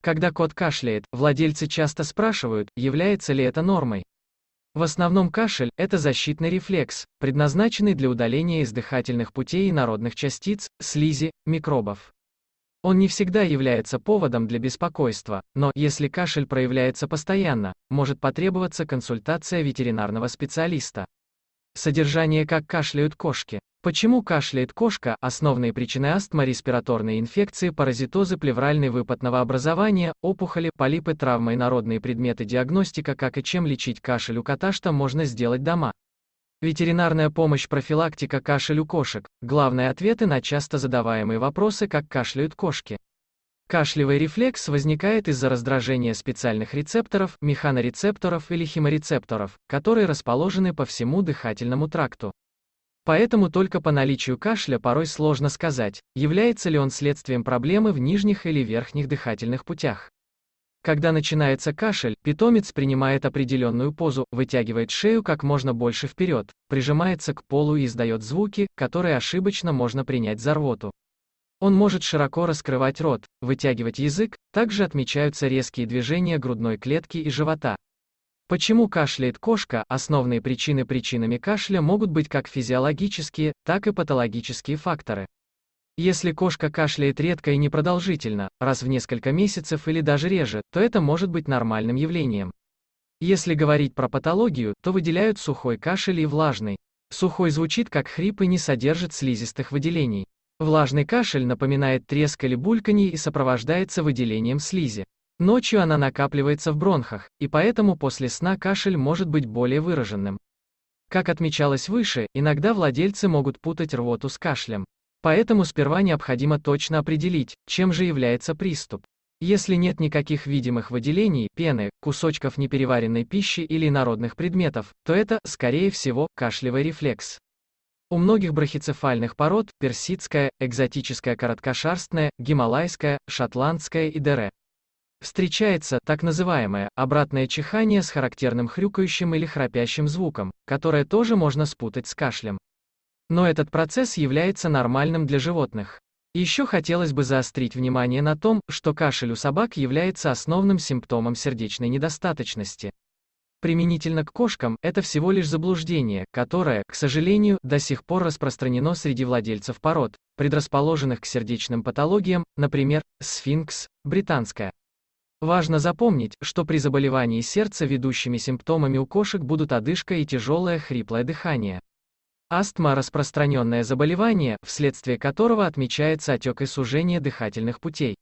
Когда кот кашляет, владельцы часто спрашивают, является ли это нормой. В основном кашель– это защитный рефлекс, предназначенный для удаления из дыхательных путей инородных частиц, слизи, микробов. Он не всегда является поводом для беспокойства, но, если кашель проявляется постоянно, может потребоваться консультация ветеринарного специалиста. Содержание. Как кашляют кошки. Почему кашляет кошка? Основные причины: астма, респираторные инфекции, паразитозы, плевральный выпад новообразования, опухоли, полипы, травмы, инородные предметы. Диагностика. Как и чем лечить кашель у кота? Что можно сделать дома? Ветеринарная помощь, профилактика. Кашель у кошек. Главные ответы на часто задаваемые вопросы: как кашляют кошки. Кашлевый рефлекс возникает из-за раздражения специальных рецепторов, механорецепторов или хеморецепторов, которые расположены по всему дыхательному тракту. Поэтому только по наличию кашля порой сложно сказать, является ли он следствием проблемы в нижних или верхних дыхательных путях. Когда начинается кашель, питомец принимает определенную позу, вытягивает шею как можно больше вперед, прижимается к полу и издает звуки, которые ошибочно можно принять за рвоту. Он может широко раскрывать рот, вытягивать язык, также отмечаются резкие движения грудной клетки и живота. Почему кашляет кошка? Основные причины. Причинами кашля могут быть как физиологические, так и патологические факторы. Если кошка кашляет редко и непродолжительно, раз в несколько месяцев или даже реже, то это может быть нормальным явлением. Если говорить про патологию, то выделяют сухой кашель и влажный. Сухой звучит как хрип и не содержит слизистых выделений. Влажный кашель напоминает треск или бульканье и сопровождается выделением слизи. Ночью она накапливается в бронхах, и поэтому после сна кашель может быть более выраженным. Как отмечалось выше, иногда владельцы могут путать рвоту с кашлем. Поэтому сперва необходимо точно определить, чем же является приступ. Если нет никаких видимых выделений, пены, кусочков непереваренной пищи или инородных предметов, то это, скорее всего, кашлевый рефлекс. У многих брахицефальных пород – персидская, экзотическая короткошерстная, гималайская, шотландская и дере. Встречается так называемое обратное чихание с характерным хрюкающим или храпящим звуком, которое тоже можно спутать с кашлем. Но этот процесс является нормальным для животных. Еще хотелось бы заострить внимание на том, что кашель у собак является основным симптомом сердечной недостаточности. Применительно к кошкам, это всего лишь заблуждение, которое, к сожалению, до сих пор распространено среди владельцев пород, предрасположенных к сердечным патологиям, например, сфинкс, британская. Важно запомнить, что при заболевании сердца ведущими симптомами у кошек будут одышка и тяжелое хриплое дыхание. Астма – распространенное заболевание, вследствие которого отмечается отек и сужение дыхательных путей.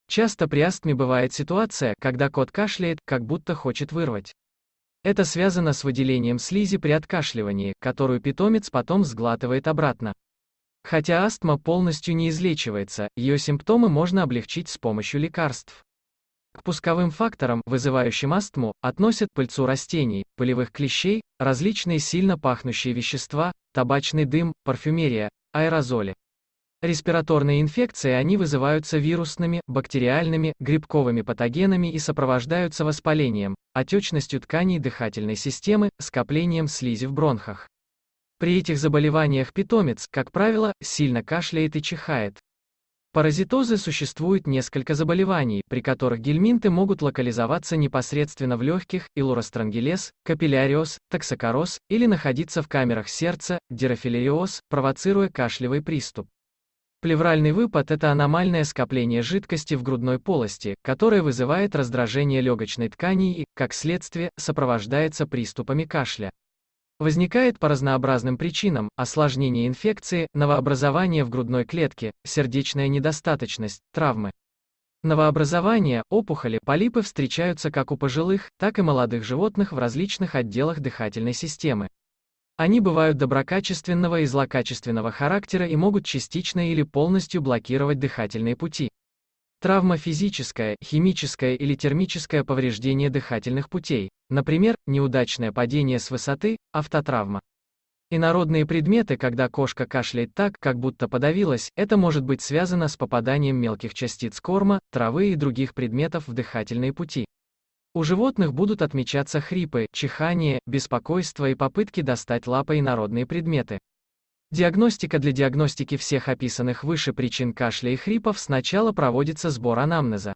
Часто при астме бывает ситуация, когда кот кашляет, как будто хочет вырвать. Это связано с выделением слизи при откашливании, которую питомец потом сглатывает обратно. Хотя астма полностью не излечивается, ее симптомы можно облегчить с помощью лекарств. К пусковым факторам, вызывающим астму, относят пыльцу растений, пылевых клещей, различные сильно пахнущие вещества, табачный дым, парфюмерия, аэрозоли. Респираторные инфекции. Они вызываются вирусными, бактериальными, грибковыми патогенами и сопровождаются воспалением, отечностью тканей дыхательной системы, скоплением слизи в бронхах. При этих заболеваниях питомец, как правило, сильно кашляет и чихает. Паразитозы. Существует несколько заболеваний, при которых гельминты могут локализоваться непосредственно в легких, илуроstrангелез, капилляриоз, токсокороз, или находиться в камерах сердца, дирофилариоз, провоцируя кашлевый приступ. Плевральный выпад – это аномальное скопление жидкости в грудной полости, которое вызывает раздражение легочной ткани и, как следствие, сопровождается приступами кашля. Возникает по разнообразным причинам: осложнение инфекции, новообразование в грудной клетке, сердечная недостаточность, травмы. Новообразования, опухоли, полипы встречаются как у пожилых, так и молодых животных в различных отделах дыхательной системы. Они бывают доброкачественного и злокачественного характера и могут частично или полностью блокировать дыхательные пути. Травма: физическое, химическое или термическое повреждение дыхательных путей, например, неудачное падение с высоты, автотравма. Инородные предметы: когда кошка кашляет так, как будто подавилась, это может быть связано с попаданием мелких частиц корма, травы и других предметов в дыхательные пути. У животных будут отмечаться хрипы, чихание, беспокойство и попытки достать лапой инородные предметы. Диагностика: для диагностики всех описанных выше причин кашля и хрипов сначала проводится сбор анамнеза.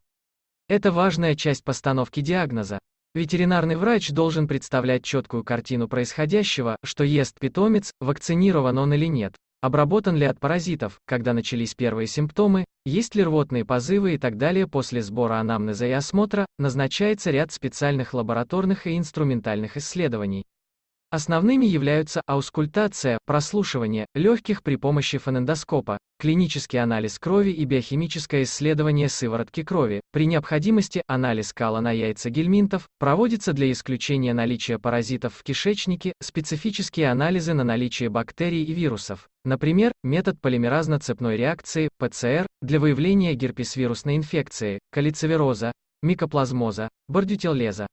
Это важная часть постановки диагноза. Ветеринарный врач должен представлять четкую картину происходящего, что ест питомец, вакцинирован он или нет, обработан ли от паразитов, когда начались первые симптомы, есть ли рвотные позывы и так далее. После сбора анамнеза и осмотра назначается ряд специальных лабораторных и инструментальных исследований. Основными являются аускультация, прослушивание легких при помощи фонендоскопа, клинический анализ крови и биохимическое исследование сыворотки крови. При необходимости анализ кала на яйца гельминтов проводится для исключения наличия паразитов в кишечнике, специфические анализы на наличие бактерий и вирусов. Например, метод полимеразно-цепной реакции, ПЦР, для выявления герпесвирусной инфекции, калицивироза, микоплазмоза, бордютеллеза.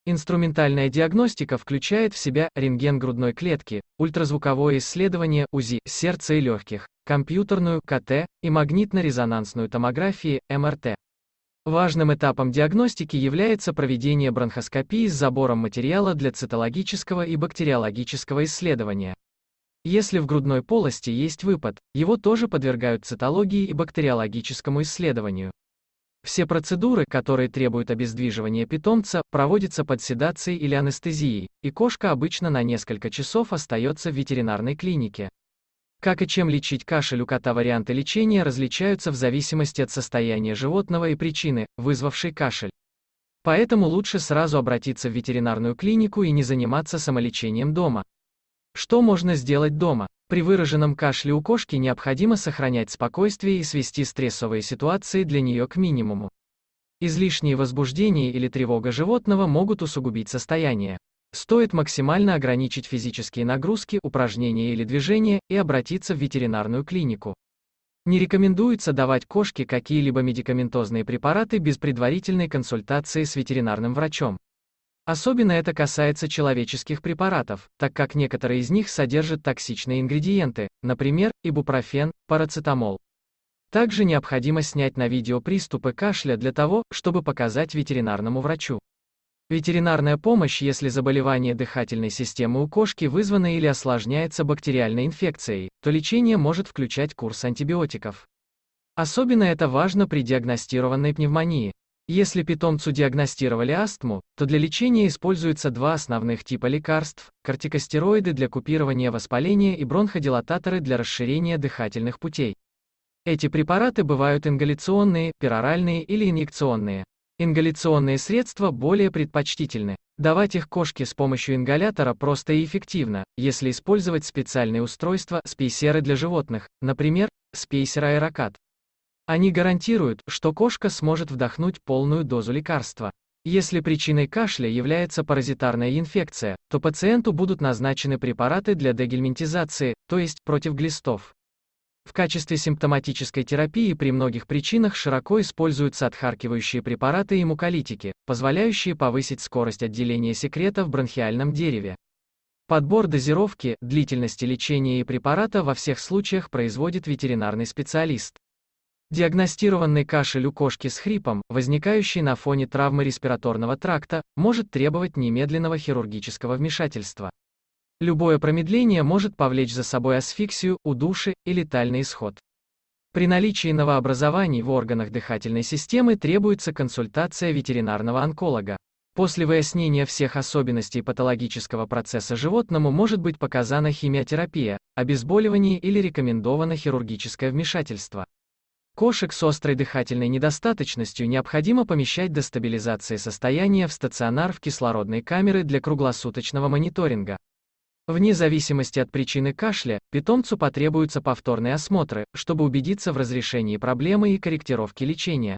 Инструментальная диагностика включает в себя рентген грудной клетки, ультразвуковое исследование УЗИ сердца и легких, компьютерную КТ и магнитно-резонансную томографию МРТ. Важным этапом диагностики является проведение бронхоскопии с забором материала для цитологического и бактериологического исследования. Если в грудной полости есть выпад, его тоже подвергают цитологии и бактериологическому исследованию. Все процедуры, которые требуют обездвиживания питомца, проводятся под седацией или анестезией, и кошка обычно на несколько часов остается в ветеринарной клинике. Как и чем лечить кашель у кота, варианты лечения различаются в зависимости от состояния животного и причины, вызвавшей кашель. Поэтому лучше сразу обратиться в ветеринарную клинику и не заниматься самолечением дома. Что можно сделать дома? При выраженном кашле у кошки необходимо сохранять спокойствие и свести стрессовые ситуации для нее к минимуму. Излишнее возбуждение или тревога животного могут усугубить состояние. Стоит максимально ограничить физические нагрузки, упражнения или движения и обратиться в ветеринарную клинику. Не рекомендуется давать кошке какие-либо медикаментозные препараты без предварительной консультации с ветеринарным врачом. Особенно это касается человеческих препаратов, так как некоторые из них содержат токсичные ингредиенты, например, ибупрофен, парацетамол. Также необходимо снять на видео приступы кашля для того, чтобы показать ветеринарному врачу. Ветеринарная помощь, если заболевание дыхательной системы у кошки вызвано или осложняется бактериальной инфекцией, то лечение может включать курс антибиотиков. Особенно это важно при диагностированной пневмонии. Если питомцу диагностировали астму, то для лечения используются два основных типа лекарств – кортикостероиды для купирования воспаления и бронходилататоры для расширения дыхательных путей. Эти препараты бывают ингаляционные, пероральные или инъекционные. Ингаляционные средства более предпочтительны. Давать их кошке с помощью ингалятора просто и эффективно, если использовать специальные устройства, спейсеры для животных, например, спейсер Аэрокат. Они гарантируют, что кошка сможет вдохнуть полную дозу лекарства. Если причиной кашля является паразитарная инфекция, то пациенту будут назначены препараты для дегельминтизации, то есть против глистов. В качестве симптоматической терапии при многих причинах широко используются отхаркивающие препараты и муколитики, позволяющие повысить скорость отделения секрета в бронхиальном дереве. Подбор дозировки, длительности лечения и препарата во всех случаях производит ветеринарный специалист. Диагностированный кашель у кошки с хрипом, возникающий на фоне травмы респираторного тракта, может требовать немедленного хирургического вмешательства. Любое промедление может повлечь за собой асфиксию, удушье и летальный исход. При наличии новообразований в органах дыхательной системы требуется консультация ветеринарного онколога. После выяснения всех особенностей патологического процесса животному может быть показана химиотерапия, обезболивание или рекомендовано хирургическое вмешательство. Кошек с острой дыхательной недостаточностью необходимо помещать до стабилизации состояния в стационар в кислородной камеры для круглосуточного мониторинга. Вне зависимости от причины кашля, питомцу потребуются повторные осмотры, чтобы убедиться в разрешении проблемы и корректировке лечения.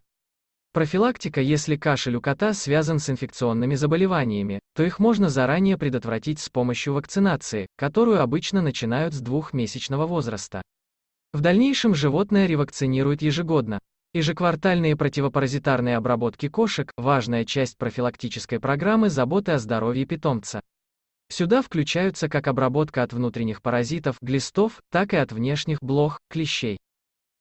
Профилактика: если кашель у кота связан с инфекционными заболеваниями, то их можно заранее предотвратить с помощью вакцинации, которую обычно начинают с 2-месячного возраста. В дальнейшем животное ревакцинируют ежегодно. Ежеквартальные противопаразитарные обработки кошек – важная часть профилактической программы заботы о здоровье питомца. Сюда включаются как обработка от внутренних паразитов, глистов, так и от внешних, блох, клещей.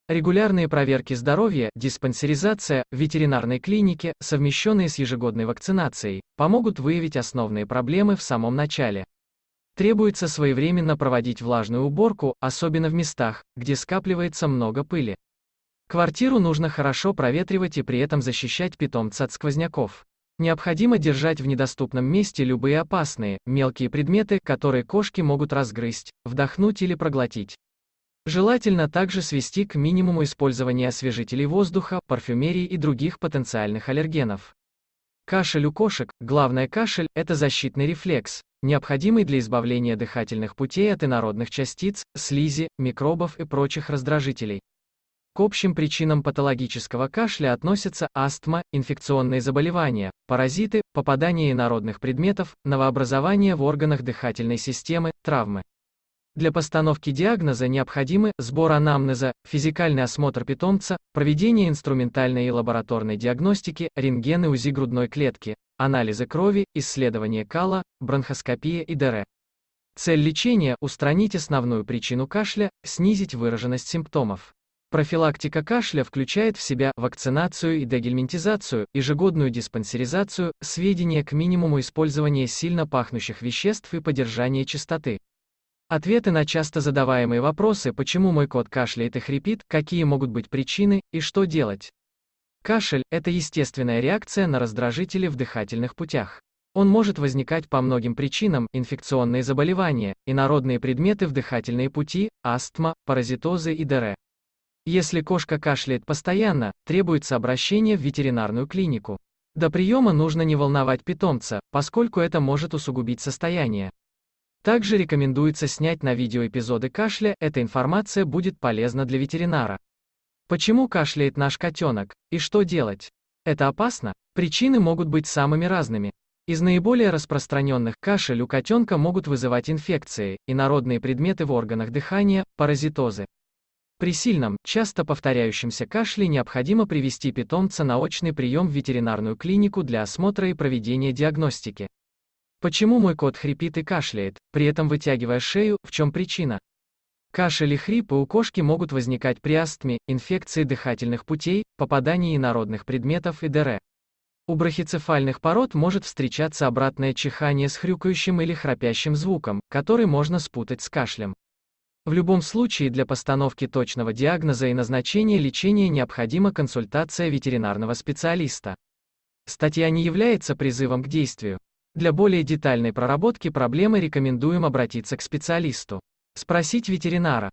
Регулярные проверки здоровья, диспансеризация в ветеринарной клинике, совмещенные с ежегодной вакцинацией, помогут выявить основные проблемы в самом начале. Требуется своевременно проводить влажную уборку, особенно в местах, где скапливается много пыли. Квартиру нужно хорошо проветривать и при этом защищать питомца от сквозняков. Необходимо держать в недоступном месте любые опасные, мелкие предметы, которые кошки могут разгрызть, вдохнуть или проглотить. Желательно также свести к минимуму использование освежителей воздуха, парфюмерии и других потенциальных аллергенов. Кашель у кошек, главное кашель, это защитный рефлекс, необходимый для избавления дыхательных путей от инородных частиц, слизи, микробов и прочих раздражителей. К общим причинам патологического кашля относятся астма, инфекционные заболевания, паразиты, попадание инородных предметов, новообразования в органах дыхательной системы, травмы. Для постановки диагноза необходимы сбор анамнеза, физикальный осмотр питомца, проведение инструментальной и лабораторной диагностики, рентген и УЗИ грудной клетки, анализы крови, исследование кала, бронхоскопия и ДР. Цель лечения – устранить основную причину кашля, снизить выраженность симптомов. Профилактика кашля включает в себя вакцинацию и дегельминтизацию, ежегодную диспансеризацию, сведения к минимуму использования сильно пахнущих веществ и поддержание чистоты. Ответы на часто задаваемые вопросы: почему мой кот кашляет и хрипит, какие могут быть причины и что делать. Кашель – это естественная реакция на раздражители в дыхательных путях. Он может возникать по многим причинам: инфекционные заболевания, инородные предметы в дыхательные пути, астма, паразитозы и ДР. Если кошка кашляет постоянно, требуется обращение в ветеринарную клинику. До приема нужно не волновать питомца, поскольку это может усугубить состояние. Также рекомендуется снять на видео эпизоды кашля, эта информация будет полезна для ветеринара. Почему кашляет наш котенок, и что делать? Это опасно? Причины могут быть самыми разными. Из наиболее распространенных кашель у котенка могут вызывать инфекции, инородные предметы в органах дыхания, паразитозы. При сильном, часто повторяющемся кашле необходимо привести питомца на очный прием в ветеринарную клинику для осмотра и проведения диагностики. Почему мой кот хрипит и кашляет, при этом вытягивая шею, в чем причина? Кашель и хрипы у кошки могут возникать при астме, инфекции дыхательных путей, попадании инородных предметов и ДР. У брахицефальных пород может встречаться обратное чихание с хрюкающим или храпящим звуком, который можно спутать с кашлем. В любом случае для постановки точного диагноза и назначения лечения необходима консультация ветеринарного специалиста. Статья не является призывом к действию. Для более детальной проработки проблемы рекомендуем обратиться к специалисту. Спросить ветеринара.